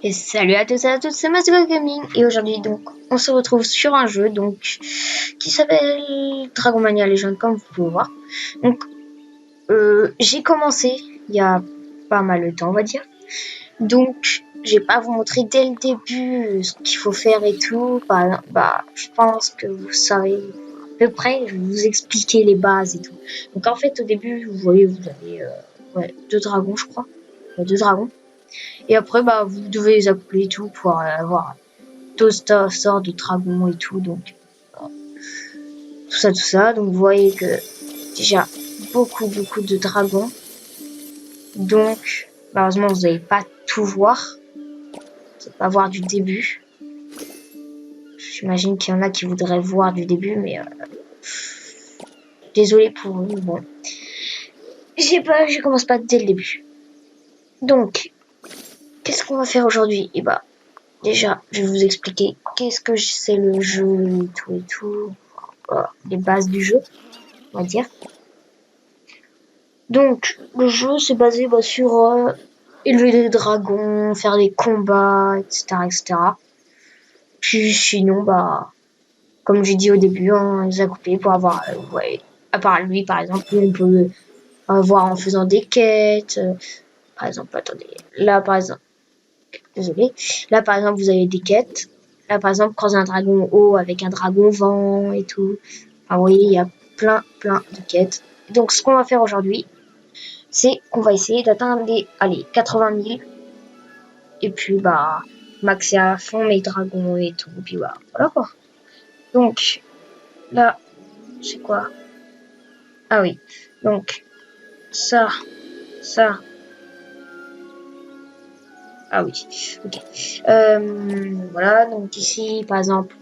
Et salut à tous et à toutes, c'est Masgo Gaming et aujourd'hui donc on se retrouve sur un jeu donc qui s'appelle Dragon Mania Legend comme vous pouvez voir. Donc j'ai commencé il y a pas mal de temps on va dire. Donc je vais pas vous montrer dès le début ce qu'il faut faire et tout. Je pense que vous savez à peu près, je vais vous expliquer les bases et tout. Donc en fait au début vous voyez vous avez deux dragons je crois. Deux dragons. Et après, vous devez les appeler et tout pour avoir tout sortes de dragons et tout. Donc, tout ça. Donc, vous voyez que déjà beaucoup de dragons. Donc, malheureusement, vous n'allez pas tout voir. Vous n'allez pas voir du début. J'imagine qu'il y en a qui voudraient voir du début, mais désolé pour eux. Bon, je commence pas dès le début. Donc, qu'est-ce qu'on va faire aujourd'hui? Déjà, je vais vous expliquer qu'est-ce que c'est le jeu et tout. Voilà, les bases du jeu, on va dire. Donc, le jeu c'est basé sur élever des dragons, faire des combats, etc. Puis sinon, comme j'ai dit au début, on les a coupés pour avoir, à part lui par exemple, on peut avoir en faisant des quêtes. Par exemple, attendez, là par exemple, désolé, là par exemple vous avez des quêtes. Là par exemple, croiser un dragon haut avec un dragon vent et tout. Enfin, vous voyez, il y a plein de quêtes. Donc, ce qu'on va faire aujourd'hui, c'est qu'on va essayer d'atteindre les 80 000 et puis maxer à fond mes dragons et tout, puis voilà quoi. Donc là c'est quoi? Ah oui, donc ça ah oui, ok. Voilà, donc ici par exemple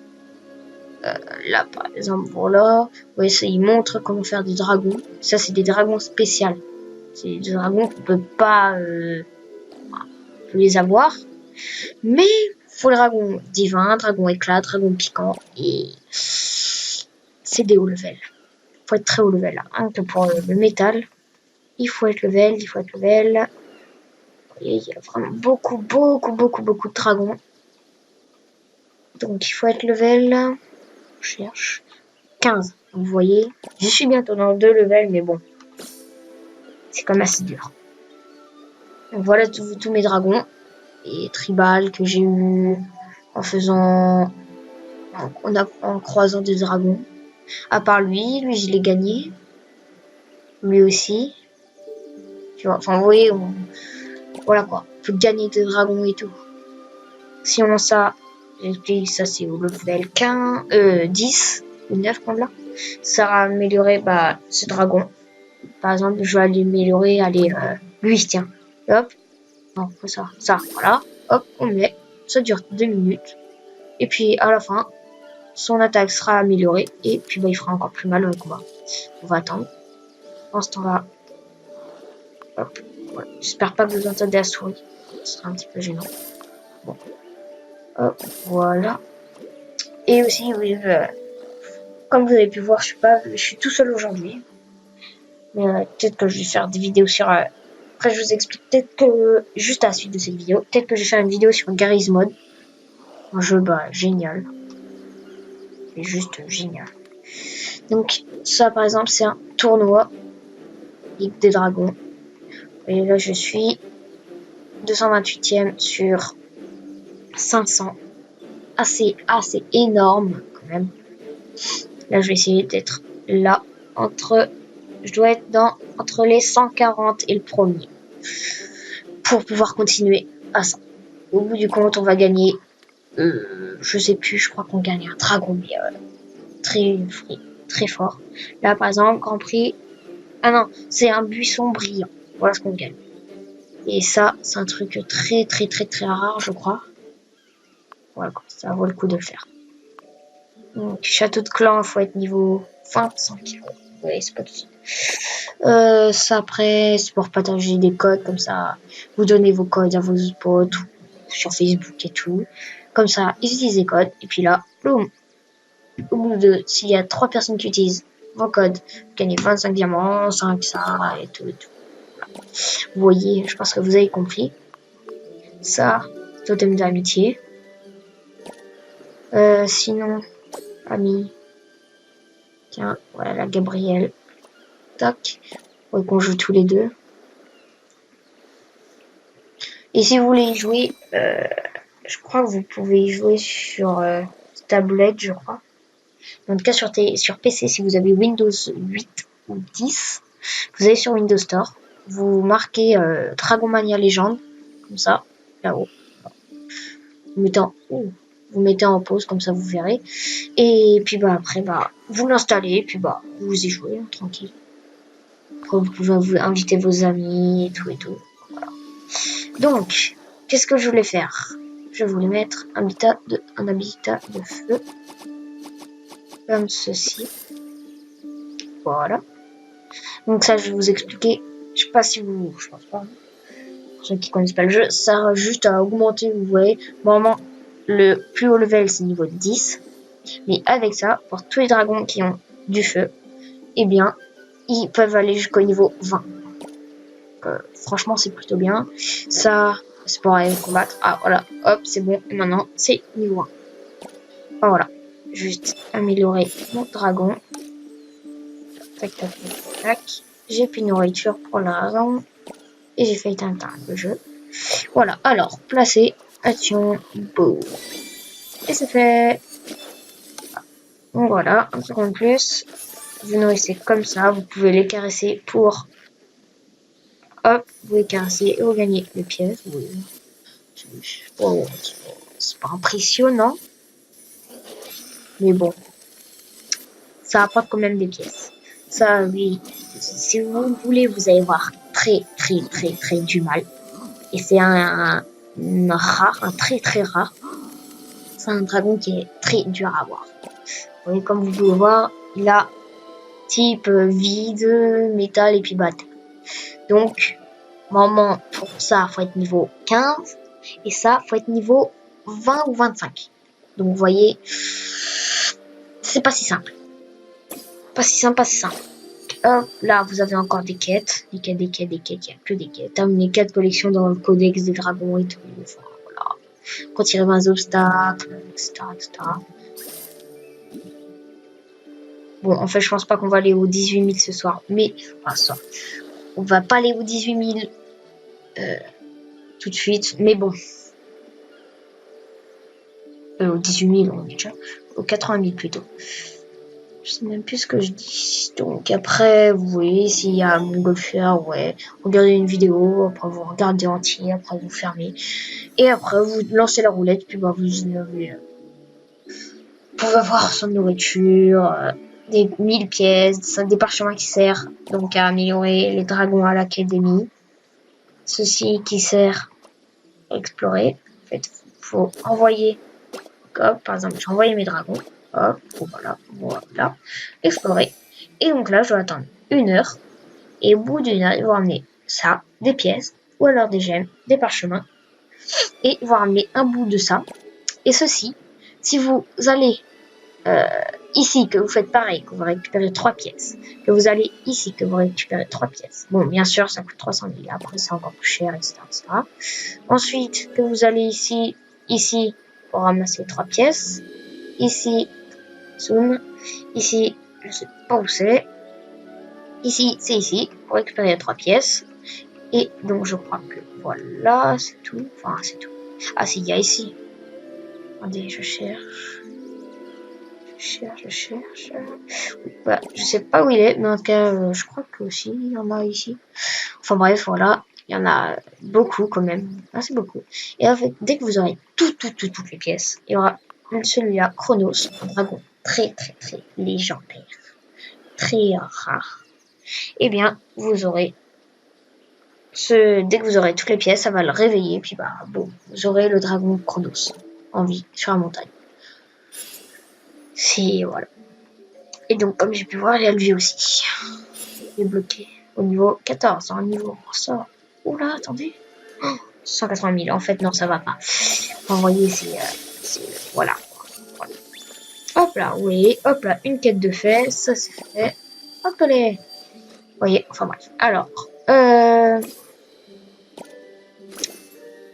là par exemple voilà, ouais, ça il montre comment faire des dragons. Ça c'est des dragons spéciaux, c'est des dragons qu'on peut pas les avoir. Mais faut le dragon divin, dragon éclat, dragon piquant et c'est des hauts level. Faut être très haut level là. Hein, pour le métal, il faut être level. Et il y a vraiment beaucoup de dragons. Donc il faut être level. Je cherche 15. Vous voyez, je suis bientôt dans 2 levels, mais bon, c'est quand même assez dur. Donc voilà tous mes dragons et tribal que j'ai eu en faisant en croisant des dragons. À part lui je l'ai gagné. Lui aussi. Tu vois, enfin vous voyez, voilà quoi. On peut gagner des dragons et tout. Si on a ça, ça c'est au level 15, 10 ou 9 comme là. Ça va améliorer ce dragon. Par exemple, je vais l'améliorer, lui tiens. Hop. Non, ça, voilà. Hop, on met. Ça dure 2 minutes. Et puis à la fin, son attaque sera améliorée. Et puis il fera encore plus mal au combat. On va attendre. En ce temps-là, hop. Voilà. J'espère pas que vous entendez la souris. Ce sera un petit peu gênant. Bon. Hop, voilà. Et aussi, oui, comme vous avez pu voir, je suis tout seul aujourd'hui. Mais peut-être que je vais faire des vidéos sur... Après, je vous explique peut-être que, juste à la suite de cette vidéo, peut-être que je vais faire une vidéo sur Garry's Mod. Un jeu, génial. C'est juste génial. Donc, ça, par exemple, c'est un tournoi. Ligue des Dragons. Et là, je suis 228e sur 500. Assez énorme, quand même. Là, je vais essayer d'être là, je dois être entre les 140 et le premier. Pour pouvoir continuer à ça. Au bout du compte, on va gagner, je sais plus, je crois qu'on gagne un dragon, mais très fort. Là, par exemple, Grand Prix, ah non, c'est un buisson brillant. Voilà ce qu'on gagne. Et ça, c'est un truc très rare, je crois. Voilà, ça vaut le coup de le faire. Donc, château de clan, il faut être niveau 25. Ouais, c'est pas tout de suite. Ça après, c'est pour partager des codes comme ça. Vous donnez vos codes à vos potes sur Facebook et tout. Comme ça, ils utilisent les codes. Et puis là, boum. Au bout de, s'il y a 3 personnes qui utilisent vos codes, vous gagnez 25 diamants, 5 ça et tout. Voilà. Vous voyez, je pense que vous avez compris. Ça, Totem d'amitié. Sinon, ami. Tiens, voilà la Gabrielle. Tac. Ouais, qu'on joue tous les deux. Et si vous voulez y jouer, je crois que vous pouvez y jouer sur tablette, je crois. En tout cas, sur PC, si vous avez Windows 8 ou 10, vous allez sur Windows Store. Vous marquez Dragon Mania Legend, comme ça, là-haut. Vous mettez en pause, comme ça vous verrez. Et puis après, vous l'installez, puis vous y jouez, hein, tranquille. Après, vous pouvez vous inviter vos amis et tout. Voilà. Donc, qu'est-ce que je voulais faire? Je voulais mettre un habitat de feu. Comme ceci. Voilà. Donc ça, je vais vous expliquer. Je sais pas si vous... Je pense pas. Pour ceux qui connaissent pas le jeu, ça sert juste à augmenter, vous voyez. Normalement, le plus haut level, c'est niveau 10. Mais avec ça, pour tous les dragons qui ont du feu, eh bien, ils peuvent aller jusqu'au niveau 20. Donc, franchement, c'est plutôt bien. Ça, c'est pour aller combattre. Ah, voilà. Hop, c'est bon. Et maintenant, c'est niveau 1. Ah, voilà. Juste améliorer mon dragon. Tac, tac, tac, tac. J'ai plus de nourriture pour la raison. Et j'ai fait éteindre le jeu. Voilà, alors, placer, action, boum. Et c'est fait. Donc voilà, un truc en plus. Vous nourrissez comme ça, vous pouvez les caresser pour... Hop, vous les caressez et vous gagnez les pièces. Oui. Oh, c'est pas impressionnant. Mais bon, ça apporte quand même des pièces. Ça, oui, si vous voulez, vous allez voir très du mal. Et c'est un rare, un très rare. C'est un dragon qui est très dur à avoir. Vous voyez, comme vous pouvez voir, il a type vide, métal et puis bataille. Donc, normalement, pour ça, faut être niveau 15. Et ça, faut être niveau 20 ou 25. Donc, vous voyez, c'est pas si simple. Pas si simple. Hop, là, vous avez encore des quêtes. Des quêtes, il y a que des quêtes. Les 4 collections dans le codex des dragons et tout. Enfin, voilà. Retirer 20 obstacles, etc. Bon, en fait, je pense pas qu'on va aller aux 18 000 ce soir. Mais, enfin, on va pas aller aux 18 000 tout de suite. Mais bon. Aux 18 000, on est déjà. Aux 80 000 plutôt. Je sais même plus ce que je dis. Donc après, vous voyez, s'il y a un montgolfière, ouais, regardez une vidéo, après vous regardez entier, après vous fermez. Et après, vous lancez la roulette, puis vous pouvez avoir son nourriture, des 1000 pièces, des parchemins qui servent donc à améliorer les dragons à l'académie. Ceci qui sert à explorer. En fait, faut envoyer, hop, par exemple, j'ai envoyé mes dragons. Hop, voilà, explorer. Et donc là, je dois attendre 1 heure. Et au bout d'1 heure, ils vont ramener ça, des pièces, ou alors des gemmes, des parchemins. Et ils vont ramener un bout de ça. Et ceci, si vous allez ici, que vous faites pareil, que vous récupérez 3 pièces, que vous allez ici, que vous récupérez 3 pièces. Bon, bien sûr, ça coûte 300 000. Après, c'est encore plus cher, etc. Ensuite, que vous allez ici, pour ramasser 3 pièces. Ici, zoom. Ici, je sais pas où c'est. Ici, c'est ici, pour récupérer 3 pièces. Et donc, je crois que voilà, c'est tout. Enfin, c'est tout. Ah, si, il y a ici. Attendez, je cherche. Je sais pas où il est, mais en tout cas, je crois que si, il y en a ici. Enfin bref, voilà. Il y en a beaucoup quand même. Assez beaucoup. Et en fait, dès que vous aurez toutes les pièces, il y aura celui-là, Chronos, un dragon très légendaire. Très rare. Eh bien, vous aurez dès que vous aurez toutes les pièces, ça va le réveiller, puis bon, vous aurez le dragon Chronos en vie sur la montagne. Voilà. Et donc, comme j'ai pu voir, il y a lui aussi. Il est bloqué au niveau 14. Un niveau pour ça. Oula, attendez. 180 000. En fait, non, ça va pas. Vous voyez, voilà. Hop là, oui. Hop là, une quête de fait. Ça, c'est fait. Hop là. Vous voyez, enfin bref. Alors,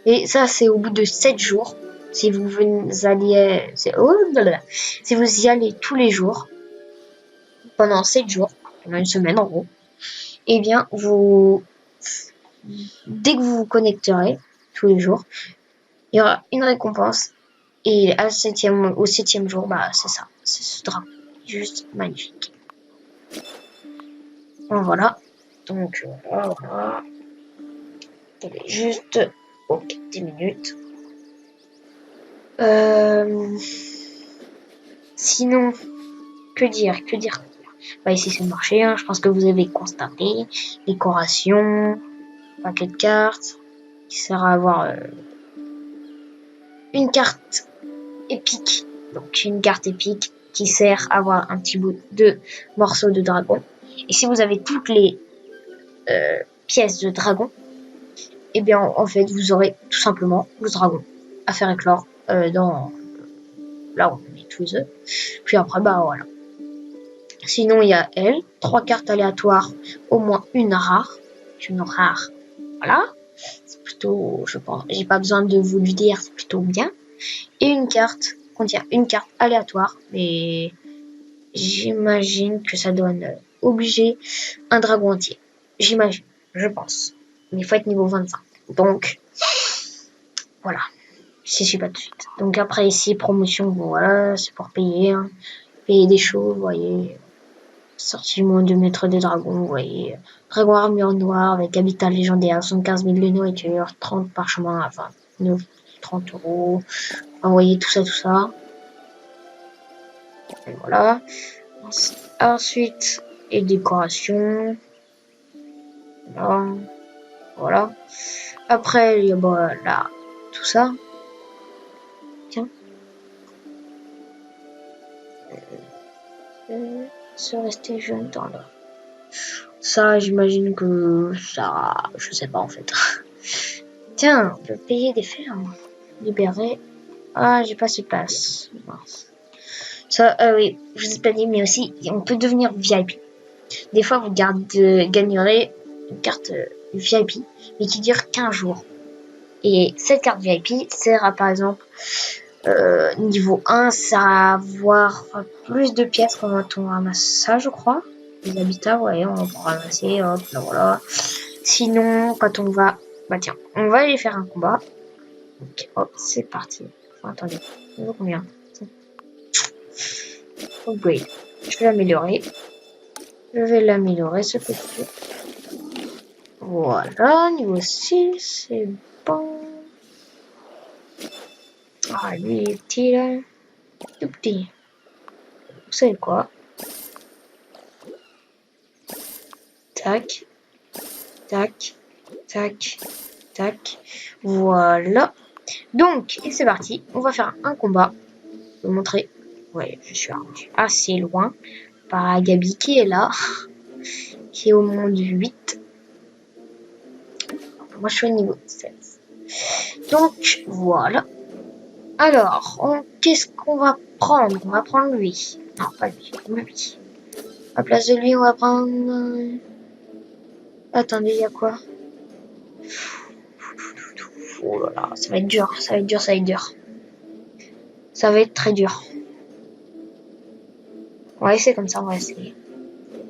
Et ça, c'est au bout de 7 jours. Si vous alliez... Si vous y allez tous les jours, pendant 7 jours, pendant une semaine en gros, eh bien, dès que vous vous connecterez, tous les jours, il y aura une récompense. Et au septième jour, bah, c'est ça. C'est ce dragon. Juste magnifique. Bon, voilà. Donc, voilà. Attendez, juste... Ok, 10 minutes. Sinon, que dire. Bah, ici, c'est le marché. Hein. Je pense que vous avez constaté. Décoration. Paquet de cartes. Qui sert à avoir une carte épique. Donc, une carte épique qui sert à avoir un petit bout de morceau de dragon. Et si vous avez toutes les pièces de dragon, eh bien, en fait, vous aurez tout simplement le dragon à faire éclore dans là où on met tous les œufs. Puis après, bah voilà. Sinon, il y a elle, 3 cartes aléatoires, au moins une rare. Une rare, voilà. C'est plutôt, je pense, j'ai pas besoin de vous le dire, c'est plutôt bien. Et une carte contient une carte aléatoire, mais j'imagine que ça donne obligé un dragon entier. J'imagine, je pense. Mais il faut être niveau 25. Donc, voilà. Je sais pas tout de suite. Donc après ici, promotion, bon voilà, c'est pour payer. Hein. Payer des choses, vous voyez. Sortiment de maître des dragons, vous voyez. Dragon armure noire avec habitat légendaire, 75 000 de nourriture, 30 parchemins à 29, 30 euros. Enfin, vous voyez tout ça. Et voilà. Ensuite, les décorations. Voilà. Après, il y a bon, là, tout ça. Tiens. Se rester jeune dans le... Ça, j'imagine que ça... Je sais pas, en fait. Tiens, on peut payer des fermes. Libérer. Ah, j'ai pas ce passe. Ça, oui, je vous ai pas dit, mais aussi, on peut devenir VIP. Des fois, vous gagnerez une carte VIP, mais qui dure 15 jours. Et cette carte VIP sert à, par exemple, niveau 1, ça à avoir plus de pièces quand on ramasse ça, je crois. Les habitats, ouais, on peut ramasser, hop, là, voilà. Sinon, quand on va... Bah tiens, on va aller faire un combat. Ok, hop, c'est parti. Enfin, attendez, il vaut combien? Upgrade. Je vais l'améliorer. Ce petit. Voilà, niveau 6, c'est bon. Ah, lui, il est petit, là. Tout petit. Vous savez quoi? Tac. Tac. Tac. Tac. Voilà. Donc, et c'est parti. On va faire un combat. Je vais vous montrer. Ouais, je suis assez loin. Par Gabi qui est là. Qui est au monde 8. Moi, je suis au niveau 16. Donc, voilà. Alors, qu'est-ce qu'on va prendre? On va prendre lui. Non, pas lui. Lui. À place de lui, on va prendre... Attendez, il y a quoi? Oh là là, ça va être dur. Ça va être très dur. On va essayer comme ça, on va essayer.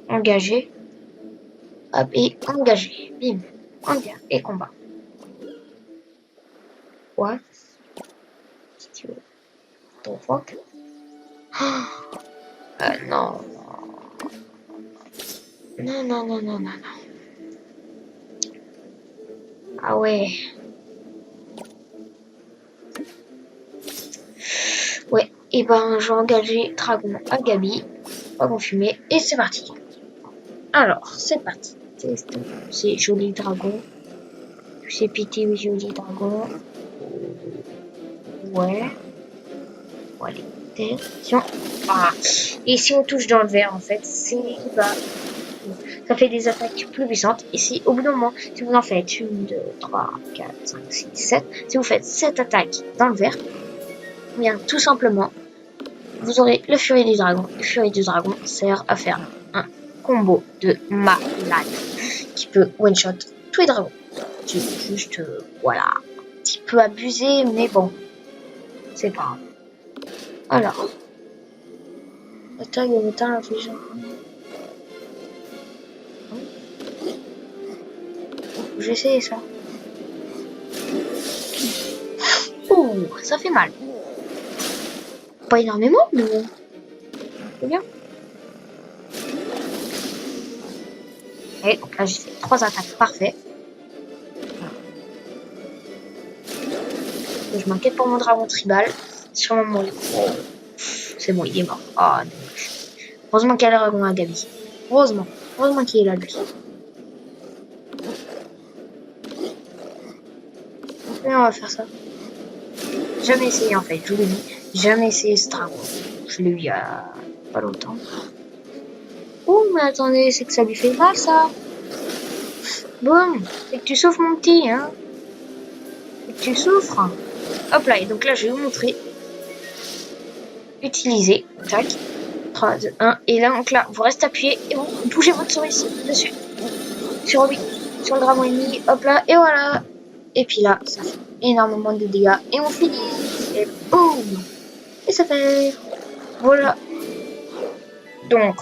Engager. Hop, et engager. Bim. Engage. Et combat. What? Si tu veux. Ton fuck. Non. Non. Ah ouais. Ouais. Et ben, je vais engager Dragon à Gabi. Dragon fumé. Et c'est parti. Alors, c'est parti. C'est joli dragon. C'est pété, joli dragon. Ouais. Allez, attention. Ah. Et si on touche dans le vert, en fait, ça fait des attaques plus puissantes. Et si, au bout d'un moment, si vous en faites 1, 2, 3, 4, 5, 6, 7, si vous faites 7 attaques dans le vert, eh bien, tout simplement, vous aurez le Furie du Dragon. Le Furie du Dragon sert à faire un combo de malade qui peut one-shot tous les dragons. Juste, voilà, un petit peu abusé, mais bon, c'est pas grave. Alors, attends, il y a le temps, la flèche. J'ai essayé ça. Ouh, ça fait mal. Pas énormément, mais bon. C'est bien. Et donc là, j'ai fait 3 attaques. Parfait. Et je m'inquiète pour mon dragon tribal. Sûrement mourir. Oh. C'est bon, il est mort. Ah, dommage. Heureusement qu'il y a le dragon à Gabi. Heureusement. Heureusement qu'il est là, lui. Et on va faire ça. Jamais essayé, en fait. Je vous l'ai dit. Jamais essayé ce dragon. Je l'ai eu il y a pas longtemps. Oh, mais attendez, c'est que ça lui fait mal, ça. Bon, c'est que tu souffres, mon petit, hein. C'est que tu souffres. Hop là, et donc là, je vais vous montrer. Utiliser. Tac. 3, 2, 1. Et là, donc là, vous restez appuyé et vous bougez votre souris ici, dessus. Sur lui. Sur le dragon ennemi. Hop là, et voilà. Et puis là, ça fait énormément de dégâts. Et on finit. Et boum. Et ça fait. Voilà. Donc,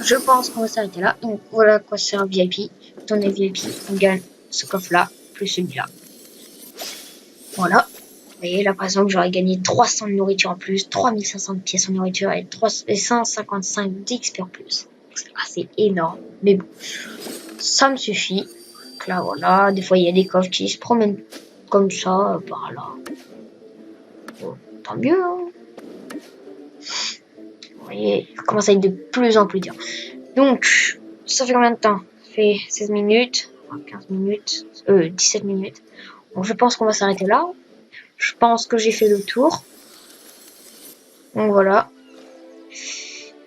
je pense qu'on va s'arrêter là. Donc, voilà à quoi sert un VIP. Quand on est VIP, on gagne ce coffre-là, plus celui-là. Voilà. Vous voyez, là, par exemple, j'aurais gagné 300 de nourriture en plus, 3500 de pièces en nourriture et 155 d'XP en plus. C'est assez énorme. Mais bon, ça me suffit. Donc là, voilà. Des fois, il y a des coffres qui se promènent comme ça, par là. Bon, tant mieux, hein. Vous voyez, il commence à être de plus en plus dur. Donc, ça fait combien de temps? Ça fait 16 minutes, 15 minutes, 17 minutes. Donc, je pense qu'on va s'arrêter là. Je pense que j'ai fait le tour. Donc, voilà.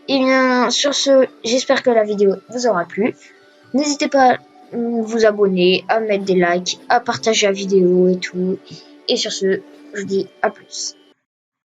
Et bien, sur ce, j'espère que la vidéo vous aura plu. N'hésitez pas à vous abonner, à mettre des likes, à partager la vidéo et tout. Et sur ce, je vous dis à plus.